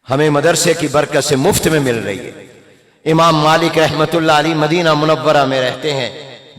ہمیں مدرسے کی برکت سے مفت میں مل رہی ہے۔ امام مالک رحمتullah علیہ مدینہ منورہ میں رہتے ہیں۔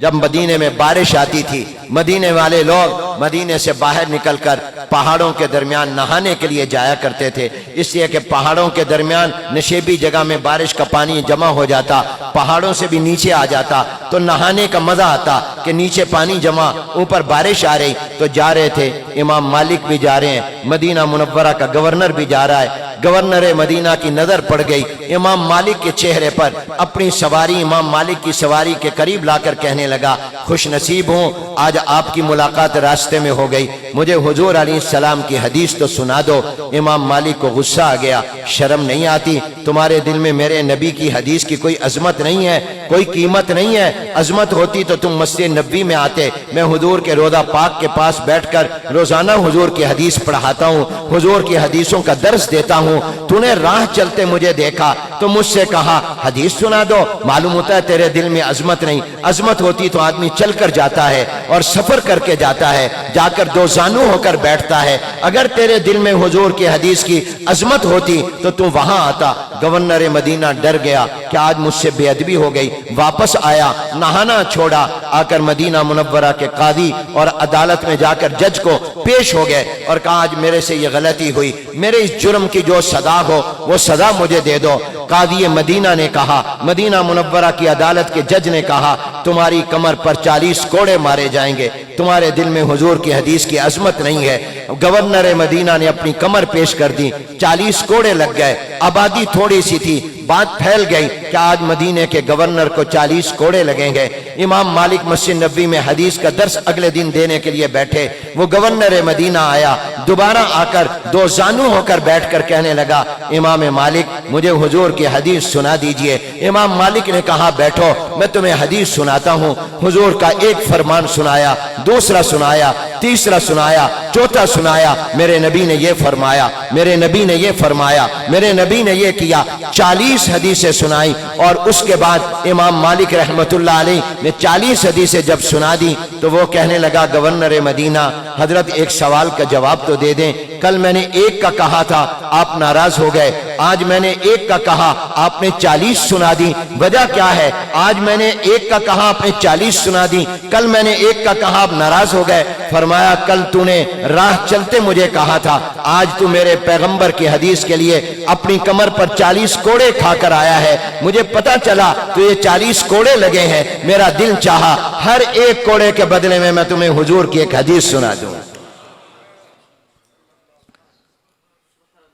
جب مدینے میں بارش آتی تھی، مدینے والے لوگ مدینے سے باہر نکل کر پہاڑوں کے درمیان نہانے کے لیے جایا کرتے تھے، اس لیے کہ پہاڑوں کے درمیان نشیبی جگہ میں بارش کا پانی جمع ہو جاتا، پہاڑوں سے بھی نیچے آ جاتا تو نہانے کا مزہ آتا کہ نیچے پانی جمع، اوپر بارش آ رہی تو جا رہے تھے۔ امام مالک بھی جا رہے ہیں، مدینہ منورہ کا گورنر بھی جا رہا ہے۔ گورنر مدینہ کی نظر پڑ گئی امام مالک کے چہرے پر، اپنی سواری امام مالک کی سواری کے قریب لا کر کہنے لگا، خوش نصیب ہوں آج آپ کی ملاقات راستے میں ہو گئی، مجھے حضور علیہ السلام کی حدیث تو سنا دو۔ امام مالک کو غصہ آ گیا، شرم نہیں آتی تمہارے دل میں میرے نبی کی حدیث کی کوئی عظمت نہیں ہے، کوئی قیمت نہیں ہے؟ عظمت ہوتی تو تم مسجد نبوی میں آتے، میں حضور کے روضہ پاک کے پاس بیٹھ کر روزانہ حضور کی حدیث پڑھاتا ہوں، حضور کی حدیثوں کا درس دیتا ہوں۔ تو نے راہ چلتے مجھے دیکھا تو مجھ سے کہا حدیث سنا دو، معلوم ہوتا ہے تیرے دل میں عظمت نہیں۔ عظمت ہوتی تو آدمی چل کر جاتا ہے اور سفر کر کے جاتا ہے، جا کر دو زانو ہو کر بیٹھتا ہے۔ اگر تیرے دل میں حضور کی حدیث کی عظمت ہوتی تو تو وہاں آتا۔ گورنر مدینہ ڈر گیا کہ آج مجھ سے بے ادبی ہو گئی، واپس آیا، نہانا چھوڑا، آ کر مدینہ منورہ کے قاضی اور عدالت میں جا کر جج کو پیش ہو گئے اور کہا آج میرے سے یہ غلطی ہوئی، میرے اس جرم کی جو سزا ہو وہ سزا مجھے دے دو۔ قاضی مدینہ نے کہا، مدینہ منورہ کی عدالت کے جج نے کہا تمہاری کمر پر 40 کوڑے مارے جائیں گے، تمہارے دل میں حضور کی حدیث کی عظمت نہیں ہے۔ گورنر مدینہ نے اپنی کمر پیش کر دی، 40 کوڑے لگ گئے۔ آبادی تھوڑی سی تھی، بات پھیل گئی کہ آج مدینے کے گورنر کو 40 کوڑے لگیں گے۔ امام مالک مسجد نبوی میں حدیث کا درس اگلے دن دینے کے لیے بیٹھے، وہ گورنر مدینہ آیا، دوبارہ آ کر دو زانو ہو کر بیٹھ کر کہنے لگا امام مالک مجھے حضور کی حدیث سنا دیجئے۔ امام مالک نے کہا بیٹھو میں تمہیں حدیث سناتا ہوں۔ حضور کا ایک فرمان سنایا، دوسرا سنایا، تیسرا سنایا، چوتھا سنایا، میرے نبی نے یہ فرمایا، میرے نبی نے یہ فرمایا، میرے نبی نے یہ کیا۔ 40 حدیثیں سنائی اور اس کے بعد امام مالک رحمتullah علیہ نے 40 حدیثیں جب سنا دی تو وہ کہنے لگا گورنر مدینہ حضرت ایک سوال کا جواب تو دے دیں، کل میں نے ایک کا کہا تھا آپ ناراض ہو گئے، آج میں نے ایک کا کہا آپ نے 40 سنا دی، وجہ کیا ہے؟ آج میں نے ایک کا کہا آپ نے 40 سنا دی، کل میں نے ایک کا کہا آپ ناراض ہو گئے۔ فرمایا کل تو نے راہ چلتے مجھے کہا تھا، آج تو میرے پیغمبر کی حدیث کے لیے اپنی کمر پر 40 کوڑے کھا کر آیا ہے، مجھے پتا چلا تو یہ 40 کوڑے لگے ہیں، میرا دل چاہا ہر ایک کوڑے کے بدلے میں تمہیں حضور کی ایک حدیث سنا دوں۔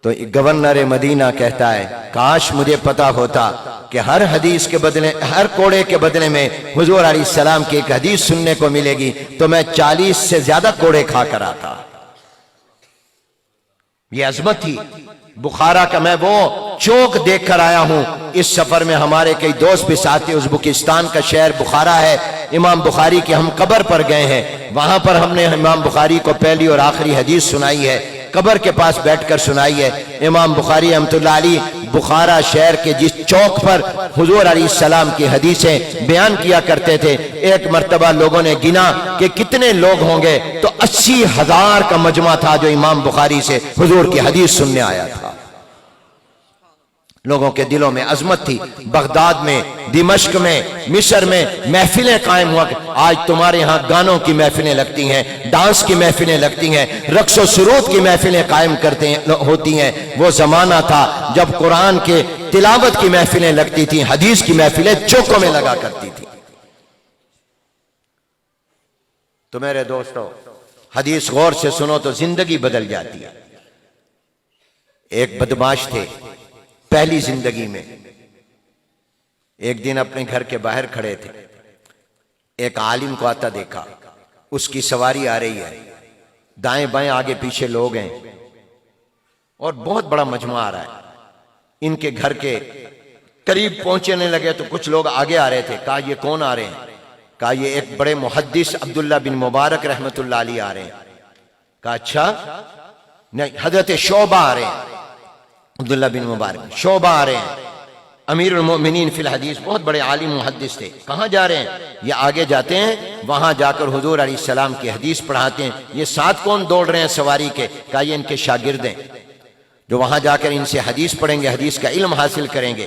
تو گورنر مدینہ کہتا ہے کاش مجھے پتا ہوتا کہ ہر حدیث کے بدلے، ہر کوڑے کے بدلے میں حضور علیہ السلام کی ایک حدیث سننے کو ملے گی تو میں 40 سے زیادہ کوڑے کھا کر آتا۔ یہ عظمت تھی بخارا کا۔ میں وہ چوک دیکھ کر آیا ہوں، اس سفر میں ہمارے کئی دوست بھی ساتھ تھے۔ ازبکستان کا شہر بخارا ہے، امام بخاری کی ہم قبر پر گئے ہیں، وہاں پر ہم نے امام بخاری کو پہلی اور آخری حدیث سنائی ہے، قبر کے پاس بیٹھ کر سنائی ہے۔ امام بخاری رحمتullah علیہ بخارا شہر کے جس چوک پر حضور علیہ السلام کی حدیثیں بیان کیا کرتے تھے، ایک مرتبہ لوگوں نے گنا کہ کتنے لوگ ہوں گے تو 80,000 کا مجمع تھا جو امام بخاری سے حضور کی حدیث سننے آیا تھا۔ لوگوں کے دلوں میں عظمت تھی۔ بغداد میں، دمشق میں، مصر میں محفلیں قائم ہوا۔ آج تمہارے ہاں گانوں کی محفلیں لگتی ہیں، ڈانس کی محفلیں لگتی ہیں، رقص و سرود کی محفلیں قائم ہوتی ہیں۔ وہ زمانہ تھا جب قرآن کے تلاوت کی محفلیں لگتی تھیں، حدیث کی محفلیں چوکوں میں لگا کرتی تھیں۔ تو میرے دوستو حدیث غور سے سنو تو زندگی بدل جاتی ہے۔ ایک بدماش تھے پہلی زندگی میں، ایک دن اپنے گھر کے باہر کھڑے تھے، ایک عالم کو آتا دیکھا، اس کی سواری آ رہی ہے، دائیں بائیں آگے پیچھے لوگ ہیں اور بہت بڑا مجمع آ رہا ہے۔ ان کے گھر کے قریب پہنچنے لگے تو کچھ لوگ آگے آ رہے تھے، کہا یہ کون آ رہے ہیں؟ کہا یہ ایک بڑے محدث عبداللہ بن مبارک رحمتullah علیہ آ رہے ہیں۔ کہا اچھا، نہیں حضرت شعبہ آ رہے ہیں، عبداللہ بن مبارک شعبہ آ رہے ہیں، امیر المؤمنین فی الحدیث، بہت بڑے عالم محدث تھے۔ کہاں جا رہے ہیں؟ یہ آگے جاتے ہیں، وہاں جا کر حضور علیہ السلام کی حدیث پڑھاتے ہیں۔ یہ ساتھ کون دوڑ رہے ہیں سواری کے؟ کہا یہ ان کے شاگرد ہیں۔ جو وہاں جا کر ان سے حدیث پڑھیں گے، حدیث کا علم حاصل کریں گے۔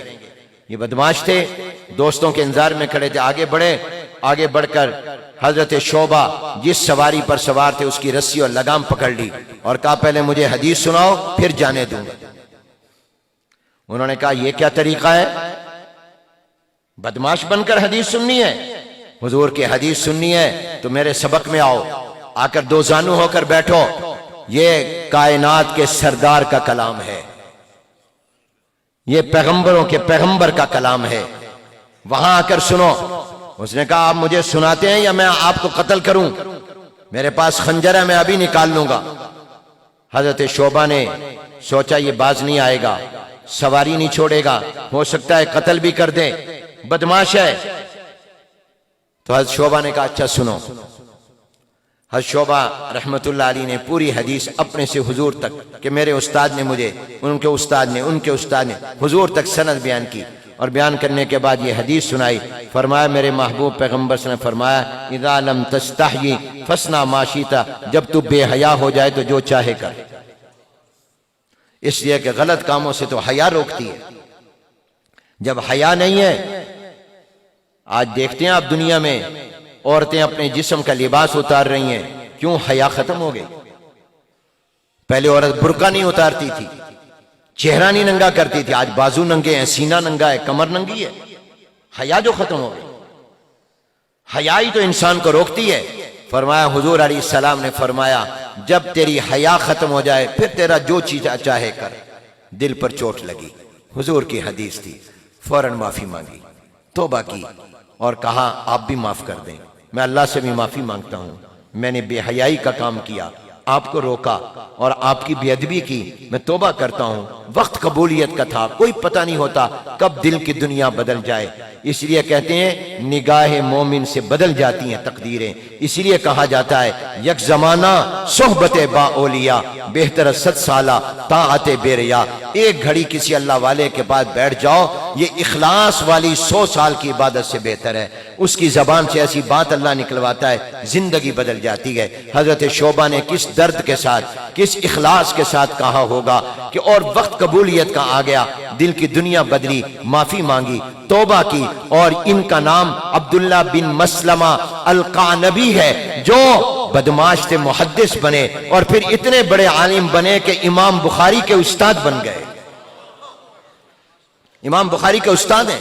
یہ بدماش تھے، دوستوں کے انتظار میں کھڑے تھے، آگے بڑھے، آگے بڑھ کر حضرت شعبہ جس سواری پر سوار تھے اس کی رسی اور لگام پکڑ لی اور کہا پہلے مجھے حدیث سناؤ پھر جانے دوں گا۔ انہوں نے کہا یہ کیا طریقہ ہے، بدماش بن کر حدیث سننی ہے؟ حضور کی حدیث سننی ہے تو میرے سبق میں آؤ، آ کر دو زانو ہو کر بیٹھو، یہ کائنات کے سردار کا کلام ہے، یہ پیغمبروں کے پیغمبر کا کلام ہے، وہاں آ کر سنو۔ اس نے کہا آپ مجھے سناتے ہیں یا میں آپ کو قتل کروں؟ میرے پاس خنجر ہے، میں ابھی نکال لوں گا۔ حضرت شعبہ نے سوچا یہ باز نہیں آئے گا، سواری نہیں چھوڑے گا، ہو سکتا ہے قتل بھی کر دے، بدماش ہے۔ تو حضرت شعبہ نے کہا اچھا سنو۔ حضرت شعبہ رحمت اللہ علیہ نے پوری حدیث اپنے سے حضور تک، کہ میرے استاد نے مجھے، ان کے استاد نے، ان کے استاد نے، حضور تک سند بیان کی، اور بیان کرنے کے بعد یہ حدیث سنائی۔ فرمایا میرے محبوب پیغمبر صلی اللہ علیہ وسلم نے فرمایا اذا لم تستحی فاصنع ما شئت، جب تو بے حیا ہو جائے تو جو چاہے کر۔ اس لیے کہ غلط کاموں سے تو حیا روکتی ہے، جب حیا نہیں ہے۔ آج دیکھتے ہیں آپ دنیا میں عورتیں اپنے جسم کا لباس اتار رہی ہیں، کیوں؟ حیا ختم ہو گئی۔ پہلے عورت برقع نہیں اتارتی تھی، چہرہ نہیں ننگا کرتی تھی، آج بازو ننگے ہیں، سینہ ننگا ہے، کمر ننگی ہے، حیا جو ختم ہو گئی۔ حیا ہی تو انسان کو روکتی ہے۔ فرمایا حضور علیہ السلام نے فرمایا جب تیری حیا ختم ہو جائے پھر تیرا جو چیز چاہے کر۔ دل پر چوٹ لگی، حضور کی حدیث تھی، فوراً معافی مانگی، توبہ کی اور کہا آپ بھی معاف کر دیں، میں اللہ سے بھی معافی مانگتا ہوں، میں نے بے حیائی کا کام کیا، آپ کو روکا اور آپ کی بے ادبی کی، میں توبہ کرتا ہوں۔ وقت قبولیت کا تھا، کوئی پتہ نہیں ہوتا کب دل کی دنیا بدل جائے، اس لیے کہتے ہیں نگاہ مومن سے بدل جاتی ہیں تقدیریں۔ اس لیے کہا جاتا ہے یک زمانہ صحبت با اولیاء بہتر 100 سالہ طاعت بے ریا۔ ایک گھڑی کسی اللہ والے کے بعد بیٹھ جاؤ، یہ اخلاص والی 100 سال کی عبادت سے بہتر ہے۔ اس کی زبان سے ایسی بات اللہ نکلواتا ہے، زندگی بدل جاتی ہے۔ حضرت شعبہ نے کس درد کے ساتھ، کس اخلاص کے ساتھ کہا ہوگا کہ اور وقت قبولیت کا آ گیا، دل کی دنیا بدلی، معافی مانگی، توبہ کی، اور ان کا نام عبداللہ بن مسلمہ القعنبی ہے، جو بدماش سے محدث بنے اور پھر اتنے بڑے عالم بنے کہ امام بخاری کے استاد بن گئے۔ امام بخاری کے استاد ہیں،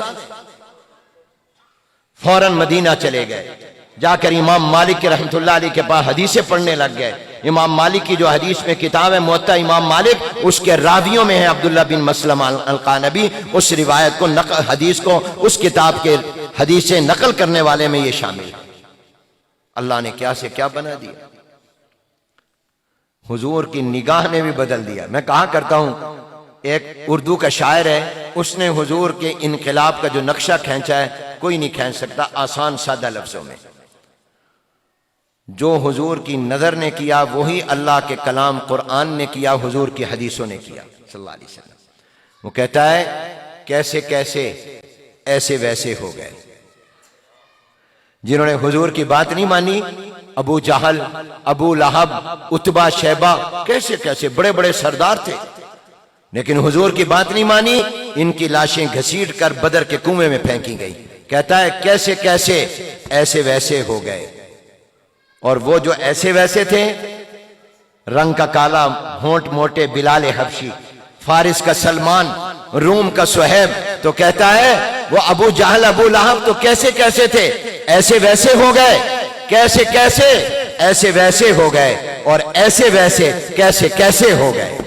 فوراً مدینہ چلے گئے، جا کر امام مالک رحمت اللہ علیہ کے پاس حدیثیں پڑھنے لگ گئے۔ امام مالک کی جو حدیث میں کتاب ہے موطا امام مالک، اس کے راویوں میں ہے عبداللہ بن مسلمہ القعنبی۔ اس روایت کو حدیث کو اس کتاب کے حدیثیں نقل کرنے والے میں یہ شامل ہے۔ اللہ نے کیا سے کیا بنا دیا، حضور کی نگاہ نے بھی بدل دیا۔ میں کہا کرتا ہوں ایک اردو کا شاعر ہے، اس نے حضور کے انقلاب کا جو نقشہ کھینچا ہے کوئی نہیں کھینچ سکتا آسان سادہ لفظوں میں۔ جو حضور کی نظر نے کیا وہی اللہ کے کلام قرآن نے کیا، حضور کی حدیثوں نے کیا صلی اللہ علیہ وسلم۔ وہ کہتا ہے کیسے کیسے ایسے ویسے ہو گئے، جنہوں نے حضور کی بات نہیں مانی، ابو جہل، ابو لہب، عتبہ، شیبہ، کیسے کیسے بڑے بڑے سردار تھے، لیکن حضور کی بات نہیں مانی، ان کی لاشیں گھسیٹ کر بدر کے کنویں میں پھینکی گئی۔ کہتا ہے کیسے کیسے ایسے ویسے ہو گئے۔ اور وہ جو ایسے ویسے تھے، رنگ کا کالا، ہونٹ موٹے بلال حبشی، فارس کا سلمان، روم کا سہیب، تو کہتا ہے وہ ابو جہل، ابو لہب تو کیسے کیسے تھے، ایسے ویسے ہو گئے، کیسے کیسے ایسے ویسے ہو گئے، اور ایسے ویسے کیسے کیسے ہو گئے۔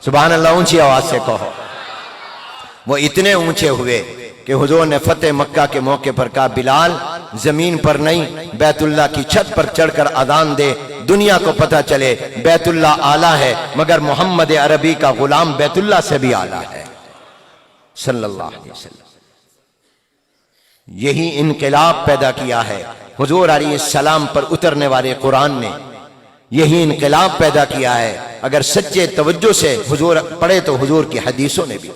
سبحان اللہ، اونچی آواز سے کہو۔ وہ اتنے اونچے ہوئے کہ حضور نے فتح مکہ کے موقع پر کہا بلال زمین پر نہیں بیت اللہ کی چھت پر چڑھ کر اذان دے، دنیا کو پتہ چلے بیت اللہ اعلیٰ ہے، مگر محمد عربی کا غلام بیت اللہ سے بھی اعلیٰ ہے صلی اللہ علیہ وسلم۔ یہی انقلاب پیدا کیا ہے حضور علیہ السلام پر اترنے والے قرآن نے، یہی انقلاب پیدا کیا ہے۔ اگر سچے توجہ سے حضور پڑھے تو حضور کی حدیثوں نے بھی،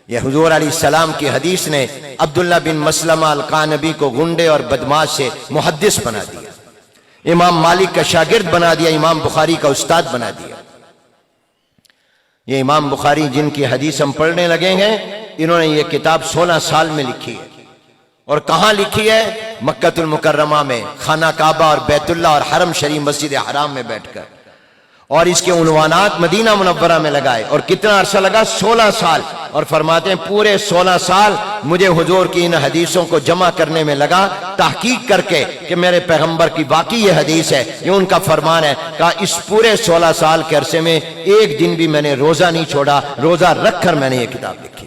یہ حضور علیہ السلام کی حدیث نے عبداللہ بن مسلمہ القعنبی کو گنڈے اور بدماش سے محدث بنا دیا، امام مالک کا شاگرد بنا دیا، امام بخاری کا استاد بنا دیا۔ یہ امام بخاری جن کی حدیث ہم پڑھنے لگے ہیں، انہوں نے یہ کتاب 16 سال میں لکھی ہے۔ اور کہاں لکھی ہے؟ مکہ المکرمہ میں، خانہ کعبہ اور بیت اللہ اور حرم شریف مسجد حرام میں بیٹھ کر، اور اس کے عنوانات مدینہ منورہ میں لگائے۔ اور کتنا عرصہ لگا؟ 16 سال۔ اور فرماتے ہیں پورے 16 سال مجھے حضور کی ان حدیثوں کو جمع کرنے میں لگا، تحقیق کر کے کہ میرے پیغمبر کی واقعی یہ حدیث ہے، یہ ان کا فرمان ہے۔ کہا اس پورے 16 سال کے عرصے میں ایک دن بھی میں نے روزہ نہیں چھوڑا، روزہ رکھ کر میں نے یہ کتاب لکھی۔